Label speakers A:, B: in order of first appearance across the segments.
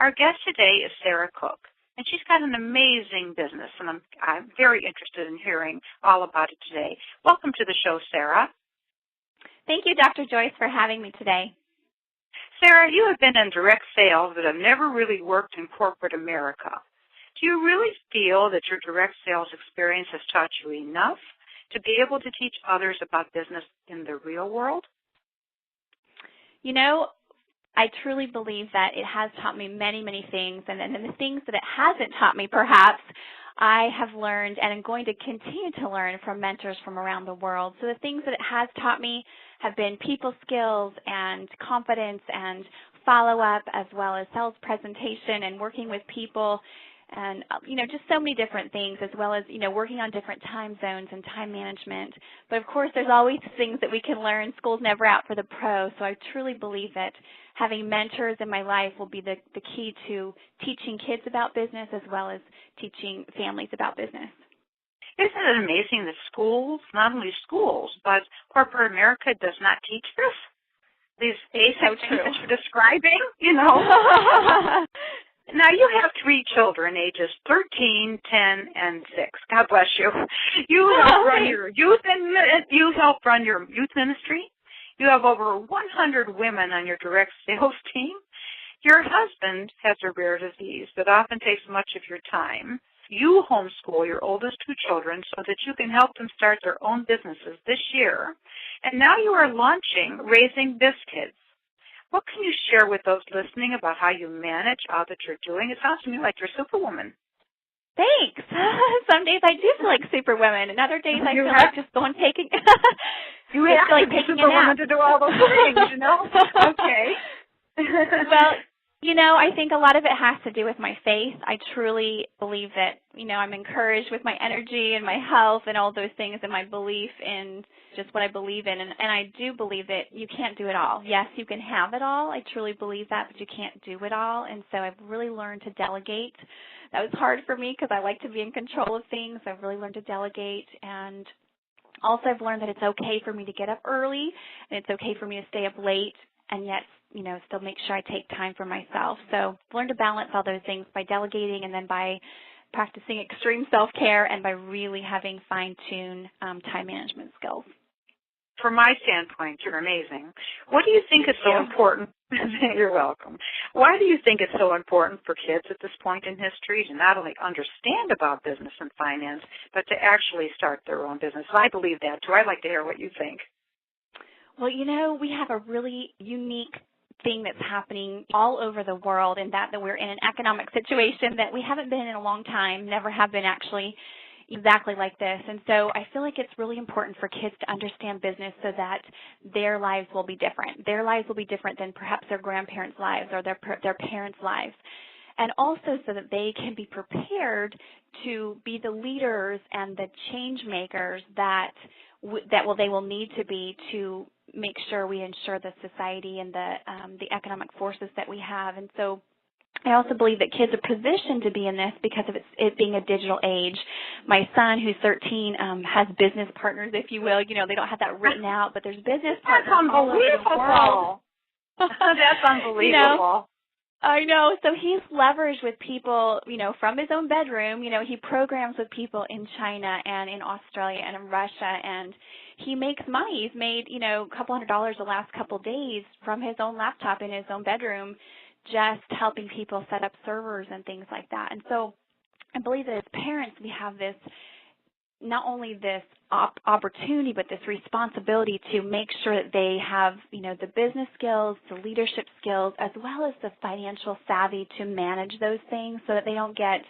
A: Our guest today is Sarah Cook, and she's got an amazing business, and I'm very interested in hearing all about it today. Welcome to the show, Sarah.
B: Thank you, Dr. Joyce, for having me today.
A: Sarah, you have been in direct sales but have never really worked in corporate America. Do you really feel that your direct sales experience has taught you enough to be able to teach others about business in the real world?
B: You know, I truly believe that it has taught me many, many things, and then the things that it hasn't taught me, perhaps, I have learned and am going to continue to learn from mentors from around the world. So the things that it has taught me have been people skills and confidence and follow-up, as well as sales presentation and working with people, and, just so many different things, as well as, working on different time zones and time management. But, of course, there's always things that we can learn. School's never out for the pro, so I truly believe that having mentors in my life will be the key to teaching kids about business as well as teaching families about business.
A: Isn't it amazing that schools, not only schools, but corporate America does not teach this? These basic things that you're describing, Now, you have 3 children, ages 13, 10, and 6. God bless you. You help run your youth ministry. You have over 100 women on your direct sales team. Your husband has a rare disease that often takes much of your time. You homeschool your oldest 2 children so that you can help them start their own businesses this year. And now you are launching Raising Biz Kids. What can you share with those listening about how you manage all that you're doing? It sounds to me like you're Superwoman.
B: Thanks. Some days I do feel like Superwoman, and other days I feel like just going taking.
A: You have to be Superwoman to do all those things, Okay.
B: Well, I think a lot of it has to do with my faith. I truly believe that, I'm encouraged with my energy and my health and all those things and my belief in just what I believe in. And I do believe that you can't do it all. Yes, you can have it all. I truly believe that, but you can't do it all. And so I've really learned to delegate. That was hard for me because I like to be in control of things. I've really learned to delegate, and also I've learned that it's okay for me to get up early and it's okay for me to stay up late and yet, still make sure I take time for myself. So I've learned to balance all those things by delegating and then by practicing extreme self-care and by really having fine-tuned time management skills.
A: From my standpoint, you're amazing. What do you think is so important? You're welcome. Why do you think it's so important for kids at this point in history to not only understand about business and finance, but to actually start their own business? I believe that, too. I'd like to hear what you think.
B: Well, we have a really unique thing that's happening all over the world, in that we're in an economic situation that we haven't been in a long time, never have been actually, exactly like this. And so I feel like it's really important for kids to understand business so that their lives will be different. Their lives will be different than perhaps their grandparents' lives or their parents' lives. And also so that they can be prepared to be the leaders and the change makers that they will need to be to make sure we ensure the society and the economic forces that we have. And so I also believe that kids are positioned to be in this because of it being a digital age. My son, who's 13, has business partners, if you will. They don't have that written out, but there's business partners all over the world.
A: That's unbelievable.
B: I know. So he's leveraged with people, from his own bedroom. He programs with people in China and in Australia and in Russia, and he makes money. He's made, a couple $100 the last couple of days from his own laptop in his own bedroom, just helping people set up servers and things like that. And so I believe that as parents, we have this, not only this opportunity, but this responsibility to make sure that they have, the business skills, the leadership skills, as well as the financial savvy to manage those things so that they don't get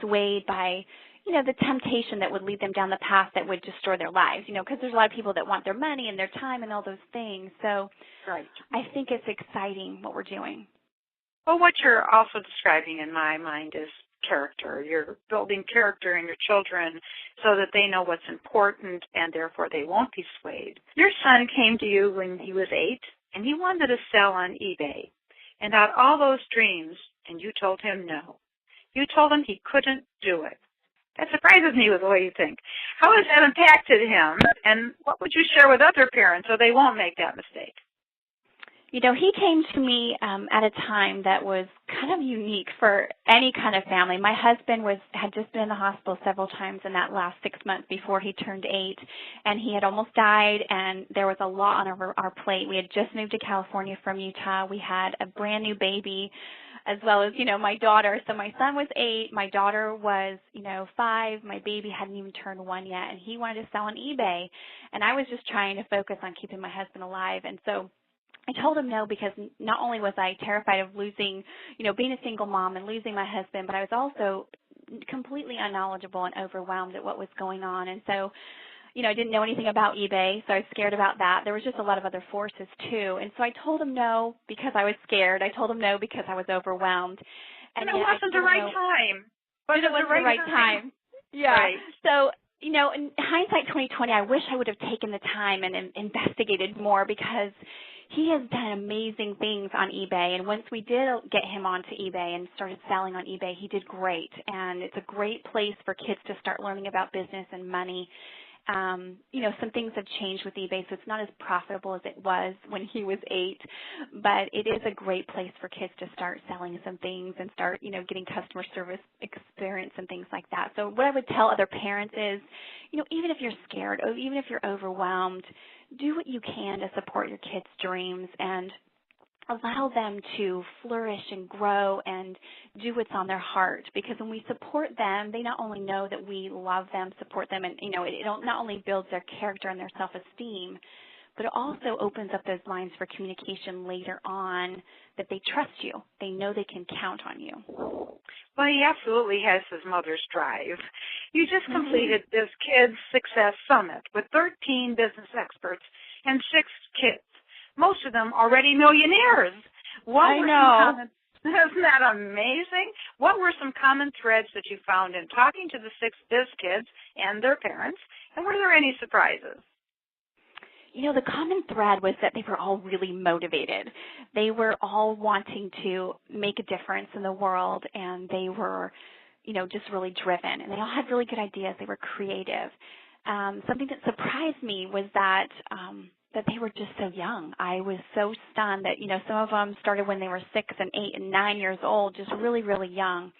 B: swayed by, the temptation that would lead them down the path that would destroy their lives, because there's a lot of people that want their money and their time and all those things. So
A: right.
B: I think it's exciting what we're doing.
A: Well, what you're also describing in my mind is character. You're building character in your children so that they know what's important and therefore they won't be swayed. Your son came to you when he was 8 and he wanted to sell on eBay and had all those dreams, and you told him no. You told him he couldn't do it. That surprises me with the way you think. How has that impacted him, and what would you share with other parents so they won't make that mistake?
B: He came to me at a time that was kind of unique for any kind of family. My husband had just been in the hospital several times in that last 6 months before he turned 8, and he had almost died, and there was a lot on our plate. We had just moved to California from Utah. We had a brand new baby, as well as, my daughter. So my son was 8, my daughter was, 5, my baby hadn't even turned 1 yet, and he wanted to sell on eBay, and I was just trying to focus on keeping my husband alive. And so I told him no, because not only was I terrified of losing, being a single mom and losing my husband, but I was also completely unknowledgeable and overwhelmed at what was going on. And so, I didn't know anything about eBay, so I was scared about that. There was just a lot of other forces too. And so I told him no because I was scared. I told him no because I was overwhelmed.
A: And it wasn't the right time.
B: But it was the right time. Yeah.
A: Right.
B: So, in hindsight 2020, I wish I would have taken the time and investigated more, because he has done amazing things on eBay, and once we did get him onto eBay and started selling on eBay, he did great, and it's a great place for kids to start learning about business and money. Some things have changed with eBay, so it's not as profitable as it was when he was 8, but it is a great place for kids to start selling some things and start, getting customer service experience and things like that. So what I would tell other parents is, even if you're scared, or even if you're overwhelmed, do what you can to support your kids' dreams and allow them to flourish and grow and do what's on their heart. Because when we support them, they not only know that we love them, support them, and, it not only builds their character and their self-esteem, but it also opens up those lines for communication later on, that they trust you. They know they can count on you.
A: Well, he absolutely has his mother's drive. You just completed this Kids Success Summit with 13 business experts and 6 kids, most of them already millionaires.
B: I know.
A: Isn't that amazing? What were some common threads that you found in talking to the 6 biz kids and their parents, and were there any surprises?
B: The common thread was that they were all really motivated. They were all wanting to make a difference in the world, and they were, just really driven. And they all had really good ideas. They were creative. Something that surprised me was that they were just so young. I was so stunned that, some of them started when they were 6 and 8 and 9 years old, just really, really young.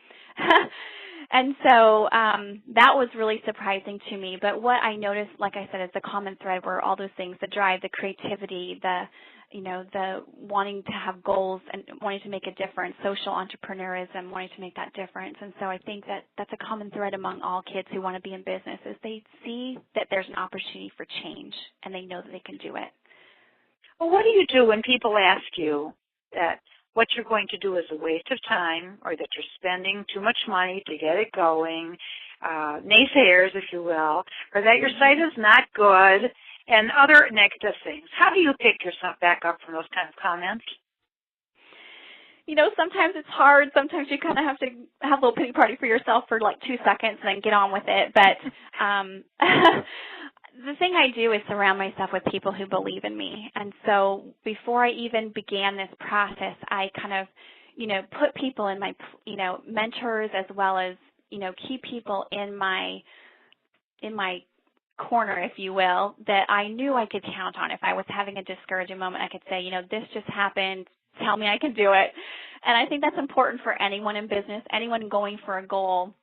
B: And so that was really surprising to me. But what I noticed, like I said, is the common thread were all those things: the drive, the creativity, the wanting to have goals and wanting to make a difference, social entrepreneurism, wanting to make that difference. And so I think that that's a common thread among all kids who want to be in business, is they see that there's an opportunity for change, and they know that they can do it.
A: Well, what do you do when people ask you that what you're going to do is a waste of time, or that you're spending too much money to get it going, naysayers, if you will, or that your site is not good, and other negative things? How do you pick yourself back up from those kind of comments?
B: Sometimes it's hard. Sometimes you kind of have to have a little pity party for yourself for like 2 seconds and then get on with it. But the thing I do is surround myself with people who believe in me. And so before I even began this process, I kind of, put people in my, mentors, as well as, key people in my corner, if you will, that I knew I could count on. If I was having a discouraging moment, I could say, this just happened. Tell me I can do it. And I think that's important for anyone in business, anyone going for a goal.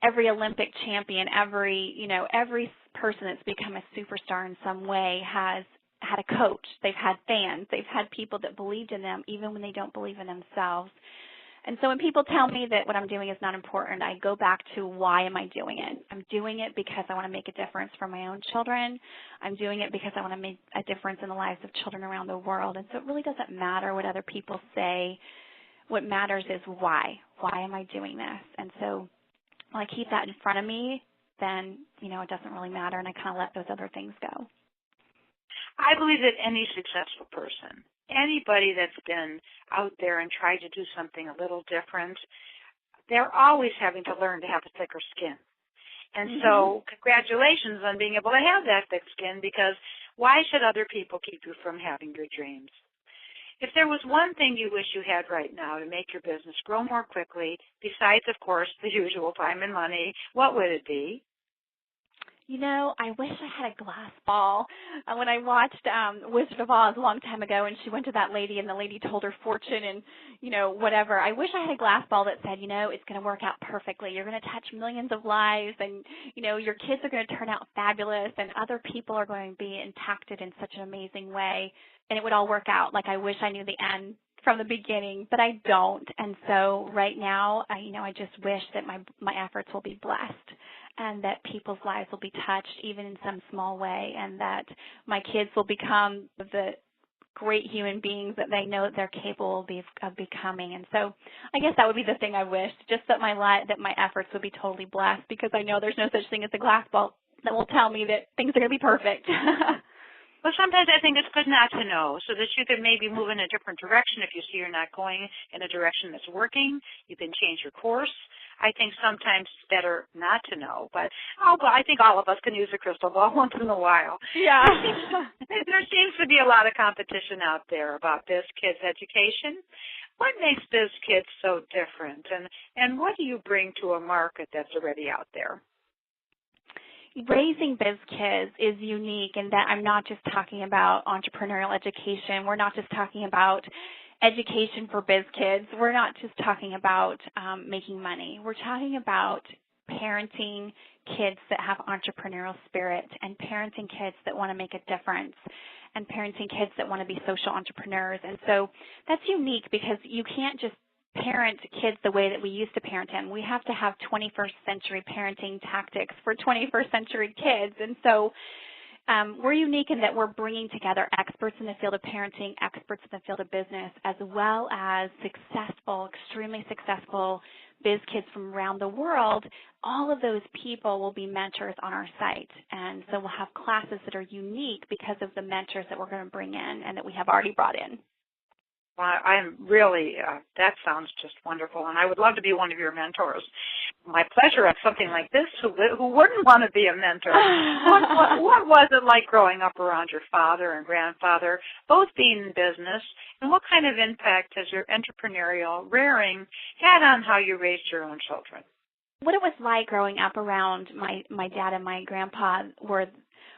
B: Every Olympic champion, every person that's become a superstar in some way has had a coach. They've had fans. They've had people that believed in them even when they don't believe in themselves. And so when people tell me that what I'm doing is not important, I go back to, why am I doing it? I'm doing it because I want to make a difference for my own children. I'm doing it because I want to make a difference in the lives of children around the world. And so it really doesn't matter what other people say. What matters is why. Why am I doing this? And so when I keep that in front of me, then, it doesn't really matter, and I kind of let those other things go.
A: I believe that any successful person, anybody that's been out there and tried to do something a little different, they're always having to learn to have a thicker skin. And so congratulations on being able to have that thick skin, because why should other people keep you from having your dreams? If there was one thing you wish you had right now to make your business grow more quickly, besides, of course, the usual time and money, what would it be?
B: You know, I wish I had a glass ball. When I watched Wizard of Oz a long time ago, and she went to that lady, and the lady told her fortune and, whatever. I wish I had a glass ball that said, it's going to work out perfectly. You're going to touch millions of lives, and, your kids are going to turn out fabulous, and other people are going to be impacted in such an amazing way, and it would all work out. Like, I wish I knew the end from the beginning, but I don't. And so right now, I just wish that my efforts will be blessed, and that people's lives will be touched even in some small way, and that my kids will become the great human beings that they know that they're capable of becoming. And so I guess that would be the thing I wish, just that my efforts would be totally blessed, because I know there's no such thing as a glass ball that will tell me that things are going to be perfect.
A: Well, sometimes I think it's good not to know, so that you can maybe move in a different direction. If you see you're not going in a direction that's working, you can change your course. I think sometimes it's better not to know, but I think all of us can use a crystal ball once in a while.
B: Yeah.
A: There seems to be a lot of competition out there about Biz Kids education. What makes Biz Kids so different, and what do you bring to a market that's already out there?
B: Raising Biz Kids is unique in that I'm not just talking about entrepreneurial education. We're not just talking about education for Biz Kids. We're not just talking about making money. We're talking about parenting kids that have entrepreneurial spirit, and parenting kids that want to make a difference, and parenting kids that want to be social entrepreneurs. And so that's unique, because you can't just parent kids the way that we used to parent them. We have to have 21st century parenting tactics for 21st century kids. And so we're unique in that we're bringing together experts in the field of parenting, experts in the field of business, as well as extremely successful Biz Kids from around the world. All of those people will be mentors on our site. And so we'll have classes that are unique because of the mentors that we're going to bring in and that we have already brought in.
A: Well, I'm really, that sounds just wonderful, and I would love to be one of your mentors. My pleasure at something like this. Who wouldn't want to be a mentor? What was it like growing up around your father and grandfather, both being in business, and what kind of impact has your entrepreneurial rearing had on how you raised your own children?
B: What it was like growing up around my dad and my grandpa were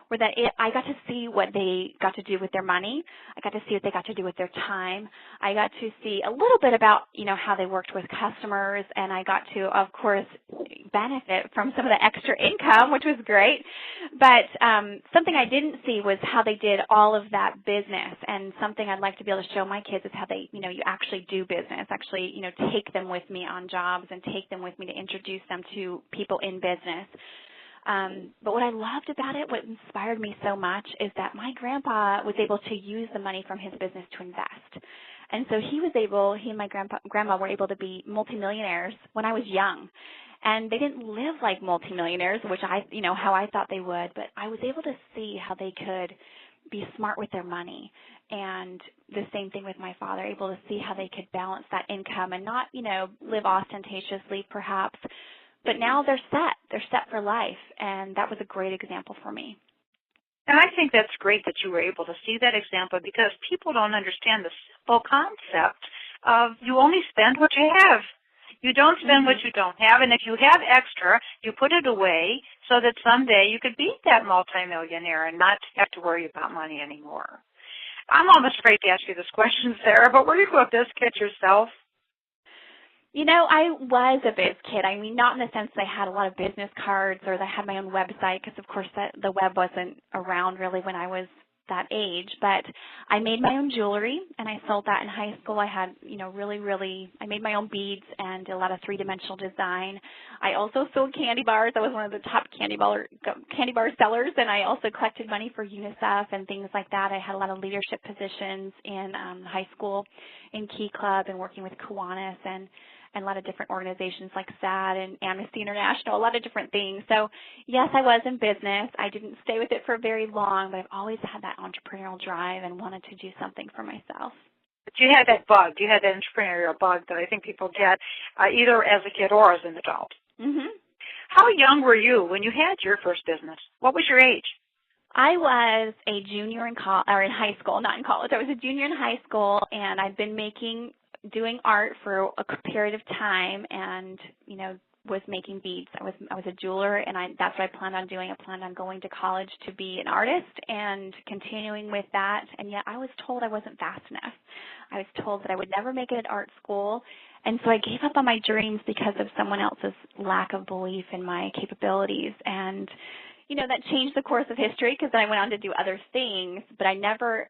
B: that I got to see what they got to do with their money. I got to see what they got to do with their time. I got to see a little bit about, how they worked with customers, and I got to, of course, benefit from some of the extra income, which was great. But something I didn't see was how they did all of that business, and something I'd like to be able to show my kids is how they, you actually do business, actually, take them with me on jobs and take them with me to introduce them to people in business. But what I loved about it, what inspired me so much, is that my grandpa was able to use the money from his business to invest. And so he and my grandma were able to be multimillionaires when I was young. And they didn't live like multimillionaires, which how I thought they would, but I was able to see how they could be smart with their money. And the same thing with my father, able to see how they could balance that income and not, live ostentatiously perhaps. But now they're set for life, and that was a great example for me.
A: And I think that's great that you were able to see that example, because people don't understand the simple concept of you only spend what you have. You don't spend what you don't have, and if you have extra, you put it away so that someday you could be that multimillionaire and not have to worry about money anymore. I'm almost afraid to ask you this question, Sarah, but were you a Biz Kid yourself?
B: I was a Biz Kid. I mean, not in the sense that I had a lot of business cards or that I had my own website, because, of course, the web wasn't around really when I was that age. But I made my own jewelry, and I sold that in high school. I had, I made my own beads and did a lot of three-dimensional design. I also sold candy bars. I was one of the top candy bar sellers, and I also collected money for UNICEF and things like that. I had a lot of leadership positions in high school, in Key Club, and working with Kiwanis and a lot of different organizations like SAD and Amnesty International, a lot of different things. So, yes, I was in business. I didn't stay with it for very long, but I've always had that entrepreneurial drive and wanted to do something for myself.
A: But you had that bug. You had that entrepreneurial bug that I think people get either as a kid or as an adult.
B: Mm-hmm.
A: How young were you when you had your first business? What was your age?
B: I was a junior in high school, not in college. I was a junior in high school, and I'd been doing art for a period of time, and, was making beads. I was a jeweler, and that's what I planned on doing. I planned on going to college to be an artist and continuing with that, and yet I was told I wasn't fast enough. I was told that I would never make it at art school, and so I gave up on my dreams because of someone else's lack of belief in my capabilities. And that changed the course of history because then I went on to do other things, but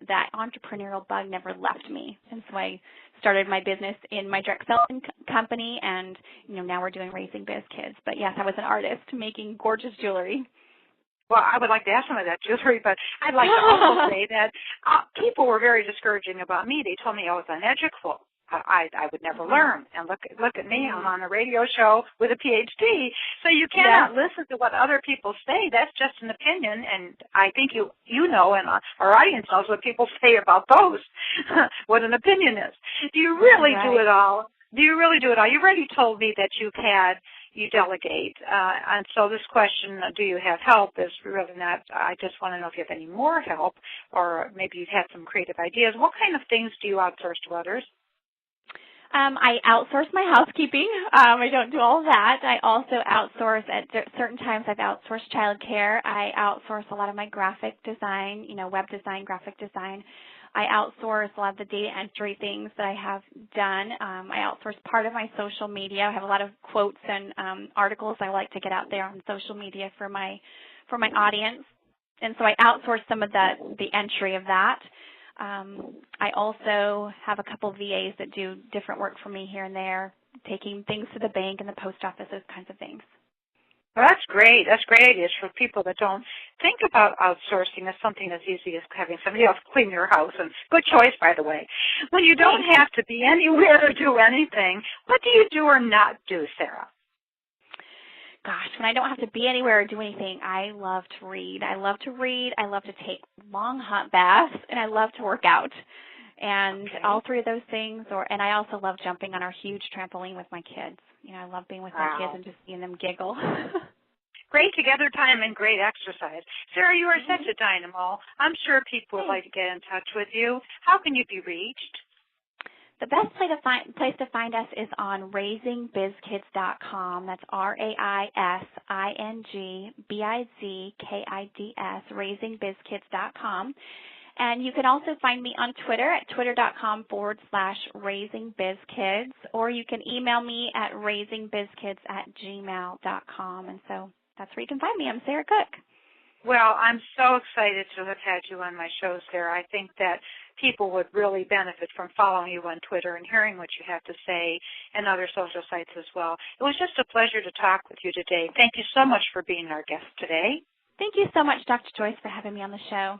B: that entrepreneurial bug never left me. And so I started my business in my direct selling company, and, now we're doing Raising Biz Kids. But yes, I was an artist making gorgeous jewelry.
A: Well, I would like to ask some of that jewelry, but I'd like to also say that people were very discouraging about me. They told me I was uneducable. I would never learn. And look at me. I'm on a radio show with a Ph.D. So you cannot listen to what other people say. That's just an opinion, and I think you know, and our audience knows what people say about those, what an opinion is. Do you really do it all? Do you really do it all? You already told me that you delegate. And so this question, do you have help, is really not, I just want to know if you have any more help, or maybe you've had some creative ideas. What kind of things do you outsource to others?
B: I outsource my housekeeping. I don't do all of that. I also outsource at certain times. I've outsourced childcare. I outsource a lot of my graphic design, web design, graphic design. I outsource a lot of the data entry things that I have done. I outsource part of my social media. I have a lot of quotes and articles I like to get out there on social media for my audience, and so I outsource some of the entry of that. I also have a couple of VAs that do different work for me here and there, taking things to the bank and the post office, those kinds of things.
A: Well, that's great. That's great ideas for people that don't think about outsourcing as something as easy as having somebody else clean your house. And good choice, by the way. When you don't have to be anywhere to do anything, what do you do or not do, Sarah?
B: Gosh, when I don't have to be anywhere or do anything, I love to read. I love to read. I love to take long hot baths, and I love to work out. And all three of those things, and I also love jumping on our huge trampoline with my kids. I love being with my kids and just seeing them giggle.
A: Great together time and great exercise. Sarah, you are such a dynamo. I'm sure people would like to get in touch with you. How can you be reached?
B: The best place to find us is on raisingbizkids.com. That's RAISINGBIZKIDS, raisingbizkids.com. And you can also find me on Twitter at twitter.com/raisingbizkids, or you can email me at raisingbizkids@gmail.com. And so that's where you can find me. I'm Sarah Cook.
A: Well, I'm so excited to have had you on my show, Sarah. I think that people would really benefit from following you on Twitter and hearing what you have to say, and other social sites as well. It was just a pleasure to talk with you today. Thank you so much for being our guest today.
B: Thank you so much, Dr. Joyce, for having me on the show.